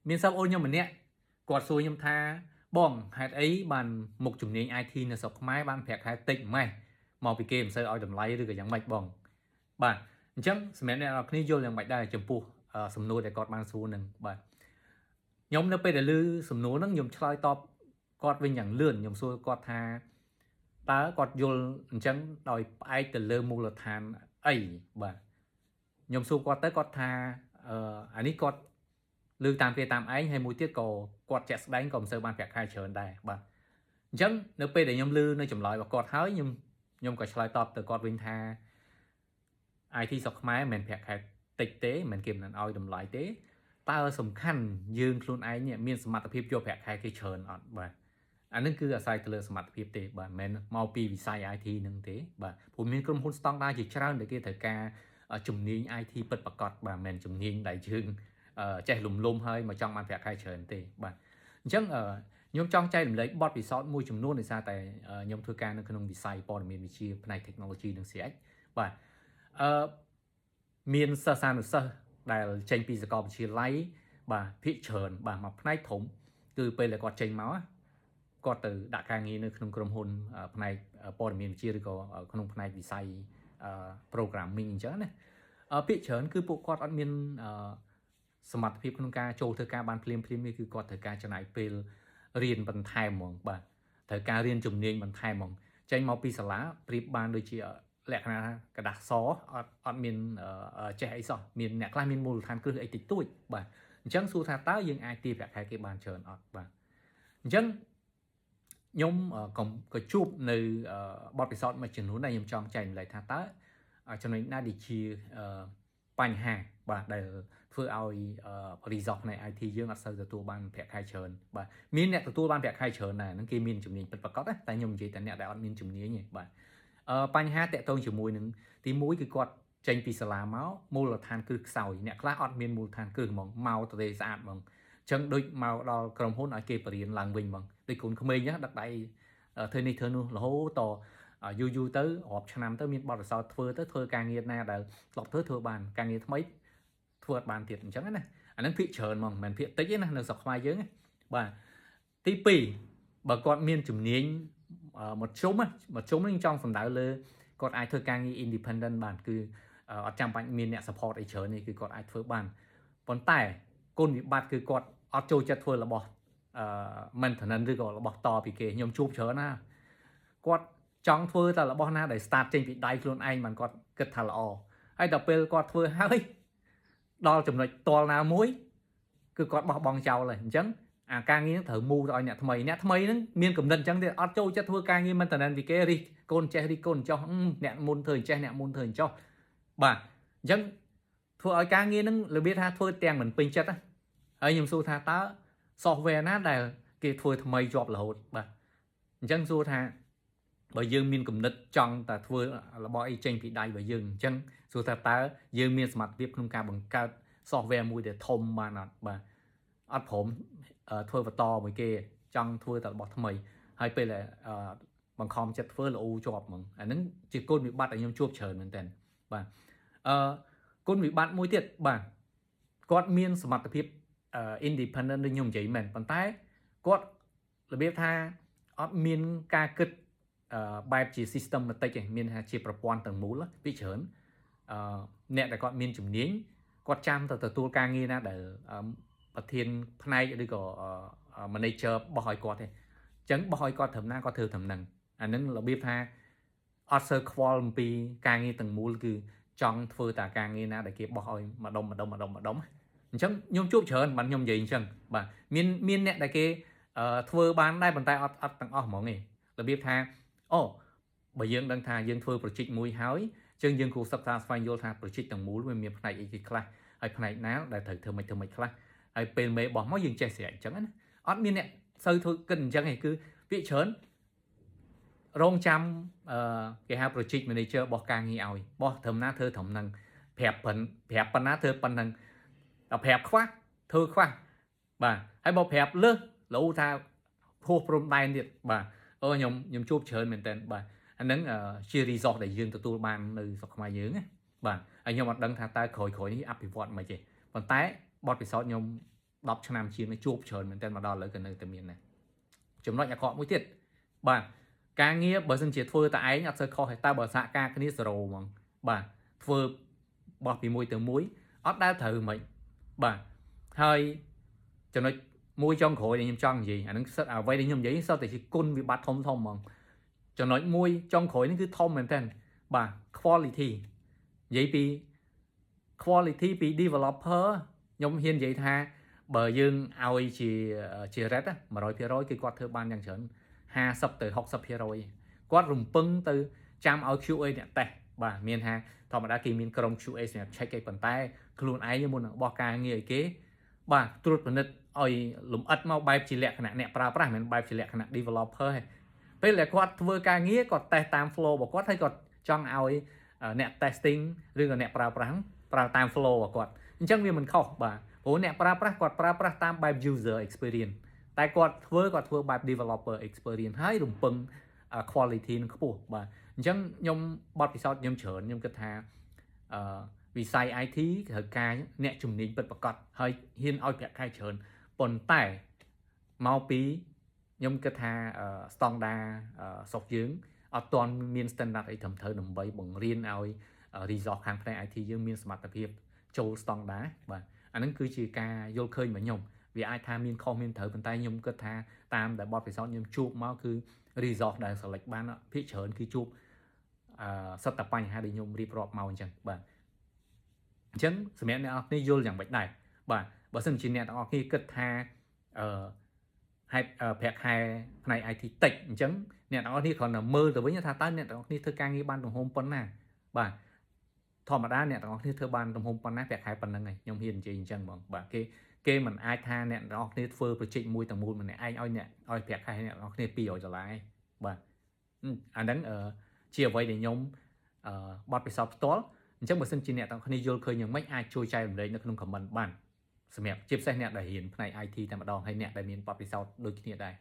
miền sau ôn nhau mình nè quạt xuôi nhâm tha bong hạt ấy bàn một chủng nền IT là sọc máy ban phẹt hai tịnh mày mò bị game sơ oi đầm lấy được cái dạng mạch bong bạn chẳng mẹ này là khi vô dạng mạch đây chấm pu sầm nô để cọt ban xu nâng bạn nhóm nó bây giờ lư sầm nô nó nhom choi top cọt vớiอย่างlươn nhom xuôi cọt tha ta cọt vô chẳng đòi ai từ lơ mua là than ấy bạn nhom xuôi cọt tới cọt tha anh ấy cọt lư tam phía tam ấy hay mũi tiết cổ cọt chẹt đánh còn sơ ban phẹt hai trời đây bạn chẳng nếu bây để nhom lư nó chấm lại và cọt hới nhom cọt choi top từ cọt vinh tha aiที่สกmáy mình phải khai tịch tế mình kiếm là oi đầm lại tế taสำคัญยืนខ្លួនឯងเนี่ยមានសមត្ថភាពយកប្រាក់ខែគេច្រើនអត់បាទអានឹងគឺអាស្រ័យទៅលើសមត្ថភាពទេបាទមិនមែនមកពីវិស័យ IT នឹងទេបាទព្រោះមានក្រុមហ៊ុនស្តង់ដារជាច្រើនដែលគេត្រូវការជំនាញ IT ពិតប្រាកដបាទមិនមែនជំនាញដែលយើងចេះលំហើយមកចង់បានប្រាក់ខែច្រើនទេបាទអញ្ចឹងខ្ញុំចង់ចែករំលែកបទពិសោធន៍មួយចំនួនដោយសារតែខ្ញុំធ្វើការនៅក្នុងវិស័យព័ត៌មានវិទ្យាផ្នែក technology និង CX បាទមានសិស្សានុសិស្សដែលចេញពីសាកលវិទ្យាល័យបាទភាគច្រើនបាទមកផ្នែកធំគឺពេលដែលគាត់ចេញមកគាត់ទៅដាក់ការងារនៅក្នុងក្រុមហ៊ុនផ្នែកព័ត៌មានវិទ្យាឬក៏ក្នុងផ្នែកវិស័យ programming អញ្ចឹងណាភាគច្រើនគឺពួកគាត់អត់មានសមត្ថភាពក្នុងការចូលធ្វើការបានភ្លាមនេះគឺគាត់ត្រូវការចំណាយពេលរៀនបន្ថែមហ្មងបាទត្រូវការរៀនជំនាញបន្ថែមហ្មងចេញមកពីសាលាប្រៀបបានដូចជាលក្ខណៈกระดาษសអត់មានចេះអីសោះមានអ្នកខ្លះមានមូលដ្ឋានគ្រឹះអីតិចតួចបាទអញ្ចឹងសួរថាតើយើងអាចទារប្រាក់ខែគេបានច្រើនអត់បាទអញ្ចឹងខ្ញុំក៏ជួបនៅបទពិសោធន៍មួយចំនួនដែលខ្ញុំចង់ចែកម្លែកថាតើចំណុចណាដែលជាបញ្ហាបាទដែលធ្វើឲ្យ result នៃ IT យើងអត់សូវទទួលបានប្រាក់ខែច្រើនបាទមានអ្នកទទួលបានប្រាក់ខែច្រើនដែរហ្នឹងគេមានជំនាញពិតប្រាកដតែខ្ញុំនិយាយតែអ្នកដែលអត់មានជំនាញទេបាទបញ្ហាតាក់ទងជាមួយនឹងទី1គឺគាត់ចេញពីសាលាមកមូលដ្ឋានគ្រឹះខ្សោយអ្នកខ្លះអត់មានមូលដ្ឋានគ្រឹះហ្មងមកទៅទេស្អាតហ្មងអញ្ចឹងដូចមកដល់ក្រុមហ៊ុនឲ្យគេបរៀនឡើងវិញហ្មងដូចកូនក្មេងណាដឹកដៃធ្វើនេះធ្វើនោះរហូតតយូរទៅរាប់ឆ្នាំទៅមានបទពិសោធន៍ធ្វើការងារណាដែលធ្លាប់ធ្វើបានការងារថ្មីធ្វើអត់បានទៀតអញ្ចឹងណាអានឹងភាគច្រើនហ្មងមិនមែនភាគតិចទេណានៅស្រុកខ្មែរយើងបាទទី2បើគាត់មានជំនាញមកជុំនឹងចង់សំដៅលើគាត់អាចធ្វើការងារ independent បានគឺអត់ចាំបាច់មានអ្នក support អីច្រើននេះគឺគាត់អាចធ្វើបានប៉ុន្តែគុណវិបត្តិគឺគាត់អត់ចូលចិត្តធ្វើរបស់maintenance ឬក៏របស់តពីគេខ្ញុំជួបច្រើនណាគាត់ចង់ធ្វើតែរបស់ណាដែល start ចេញពីដៃខ្លួនឯងបានគាត់គិតថាល្អហើយដល់ពេលគាត់ធ្វើហើយដល់ចំណុចតលណាមួយគឺគាត់បោះបង់ចោលហើយអញ្ចឹងអាការងារត្រូវមូទៅឲ្យអ្នកថ្មីហ្នឹងមានកំណត់អញ្ចឹងទេអត់ចូលចិត្តធ្វើការងារមិនតំណែងពីគេរិះកូនចេះរិះកូនចោះអ្នកមុនធ្វើអញ្ចេះអ្នកមុនធ្វើអញ្ចោះបាទអញ្ចឹងធ្វើឲ្យការងារហ្នឹងរបៀបថាធ្វើទាំងមិនពេញចិត្តហើយខ្ញុំសួរថាតើ software ណាដែលគេធ្វើថ្មីជាប់រហូតបាទអញ្ចឹងសួរថាបើយើងមានគំនិតចង់តែធ្វើរបស់អីចេញពីដៃរបស់យើងអញ្ចឹងសួរថាតើយើងមានសមត្ថភាពក្នុងការបង្កើត software មួយដែលធំបានអត់បាទអត់ព្រមធ្វើបន្តមួយគេចង់ធ្វើតែរបស់ថ្មីហើយពេលដែលបង្ខំចិត្តធ្វើល្អជាប់ហ្មងអាហ្នឹងជាគុណវិបត្តិដែលខ្ញុំជួបច្រើនមែនតើបាទគុណវិបត្តិមួយទៀតបាទគាត់មានសមត្ថភាពindependent ដូចខ្ញុំនិយាយមែនប៉ុន្តែគាត់របៀបថាអត់មានការគិតបែបជា systematic ឯងមានថាជាប្រព័ន្ធទាំងមូលពីច្រើនអ្នកដែលគាត់មានជំនាញគាត់ចាំទៅទទួលការងារណាដែលប្រធានផ្នែកឬក៏ manager បោះឲ្យគាត់ទេអញ្ចឹងបោះឲ្យគាត់ត្រឹមណាគាត់ធ្វើត្រឹមហ្នឹងអានឹងរបៀបថាអត់សូវខ្វល់អំពីការងារទាំងមូលគឺចង់ធ្វើតែការងារណាដែលគេបោះឲ្យម្ដុំអញ្ចឹងខ្ញុំជួបច្រើនបានខ្ញុំនិយាយអញ្ចឹងបាទមានអ្នកដែលគេធ្វើបានដែរប៉ុន្តែអត់ទាំងអស់ហ្មងទេរបៀបថាអូបើយើងដឹងថាយើងធ្វើ project មួយហើយអញ្ចឹងយើងគួរសិក្សាស្វែងយល់ថា project ទាំងមូលវាមានផ្នែកអីគេខ្លះហើយផ្នែកណាដែលត្រូវធ្វើមិនខ្លះហើយពេលមេបោះមកយើងចេះស្រែកអញ្ចឹងណាអត់មានអ្នកសូវធ្វើគិតអញ្ចឹងទេគឺវាច្រើនរងចាំគេហៅ project manager បោះការងារឲ្យបោះត្រឹមណាធ្វើត្រឹមហ្នឹងប្រាប់ប៉ុណ្ណាធ្វើប៉ុណ្ណឹងដល់ប្រាប់ខ្វះធ្វើខ្វះបាទហើយបើប្រាប់លើសលោថាហួសព្រំដែនទៀតបាទខ្ញុំជួបច្រើនមែនតើបាទអាហ្នឹងជា resort ដែលយើងទទួលបាននៅស្រុកខ្មែរយើងណាបាទហើយខ្ញុំអត់ដឹងថាតើក្រោយនេះអភិវឌ្ឍមិនទេប៉ុន្តែបទពិសោធន៍ខ្ញុំ 10 ឆ្នាំជាងនេះជួបច្រើនមែនតើមកដល់ឥឡូវក៏នៅតែមានដែរចំណុចអាក្រក់មួយទៀតបាទការងារបើសិនជាធ្វើតែឯងអត់សូវខុសទេតើបើសហការគ្នា0ហ្មងបាទធ្វើបោះពីមួយទៅមួយអត់ដែលត្រូវមិនបាទហើយចំណុចមួយចុងក្រោយដែលខ្ញុំចង់និយាយអានឹងសិតអ្វីដែលខ្ញុំនិយាយសិតតែជាគុណវិបត្តិធំហ្មងចំណុចមួយចុងក្រោយនេះគឺធំមែនតើបាទ quality និយាយពី quality ពី developer ខ្ញុំហ៊ាននិយាយថាបើយើងឲ្យជា red 100% គឺគាត់ធ្វើបានយ៉ាងច្រើន50ទៅ60%គាត់រំពឹងទៅចាំឲ្យ QA អ្នកតេស្តបាទមានថាធម្មតាគេមានក្រុម QA សម្រាប់ check ឯប៉ុន្តែខ្លួនឯងមុននឹងបោះការងារឲ្យគេបាទត្រួតពិនិត្យឲ្យលម្អិតមកបែបជាលក្ខណៈអ្នកប្រើប្រាស់មិនមែនបែបជាលក្ខណៈ developer ទេពេលដែលគាត់ធ្វើការងារគាត់ test តាម flow របស់គាត់ហើយគាត់ចង់ឲ្យអ្នក testing ឬក៏អ្នកប្រើប្រាស់ប្រើតាម flow របស់គាត់អញ្ចឹងវាមិនខុសបាទព្រោះអ្នកប្រើប្រាស់គាត់ប្រើប្រាស់តាមបែប user experience តែគាត់ធ្វើបែប developer experience ហើយរំពឹង quality នឹងខ្ពស់បាទអញ្ចឹងខ្ញុំបទពិសោធន៍ខ្ញុំច្រើនខ្ញុំគិតថាវិស័យ IT ត្រូវការអ្នកជំនាញពិតប្រាកដហើយហ៊ានឲ្យប្រាក់ខែច្រើនប៉ុន្តែមកពីខ្ញុំគិតថាស្តង់ដាស្រុកយើងអត់ទាន់មាន standard អីត្រឹមត្រូវដើម្បីបង្រៀនឲ្យ resource ខាងផ្នែក IT យើងមានសមត្ថភាពចូលស្តង់ដាបាទអានឹងគឺជាការយល់ឃើញរបស់ខ្ញុំវាអាចថាមានខុសមានត្រូវប៉ុន្តែខ្ញុំគិតថាតាមដែលបទពិសោធន៍ខ្ញុំជួបមកគឺ resource ដែល select បានភាគច្រើនគឺជួបសិតតែបញ្ហាដែលខ្ញុំរៀបរាប់មកអញ្ចឹងបាទអញ្ចឹងសម្រាប់អ្នកនរគ្នាយល់យ៉ាងម៉េចដែរបាទបើសិនជាអ្នកទាំងអស់គ្នាគិតថាហេតុប្រាក់ខែផ្នែក IT តិចអញ្ចឹងអ្នកទាំងអស់គ្នាគ្រាន់តែមើលទៅវិញថាតើអ្នកទាំងអស់គ្នាធ្វើការងារបានទំហំប៉ុណ្ណាបាទធម្មតាអ្នកទាំងអស់គ្នាធ្វើបានទំហំប៉ុណ្ណាប្រាក់ខែប៉ុណ្្នឹងឯងខ្ញុំហ៊ាននិយាយអញ្ចឹងហ្មងបាទគេមិនអាចថាអ្នកទាំងអស់គ្នាធ្វើ project មួយទាំងមូលម្នាក់ឯងឲ្យប្រាក់ខែអ្នកទាំងអស់គ្នា$200ឯងបាទអាហ្នឹងជាអ្វីដែលខ្ញុំបទពិសោធន៍ផ្ទាល់អញ្ចឹងបើសិនជាអ្នកទាំងគ្នាយល់ឃើញយ៉ាងម៉េចអាចជួយចែករំលែកនៅក្នុង comment បានសម្រាប់ជាពិសេសអ្នកដែលរៀនផ្នែក IT តែម្ដងហើយអ្នកដែលមានបទពិសោធន៍ដូចគ្នាដែរ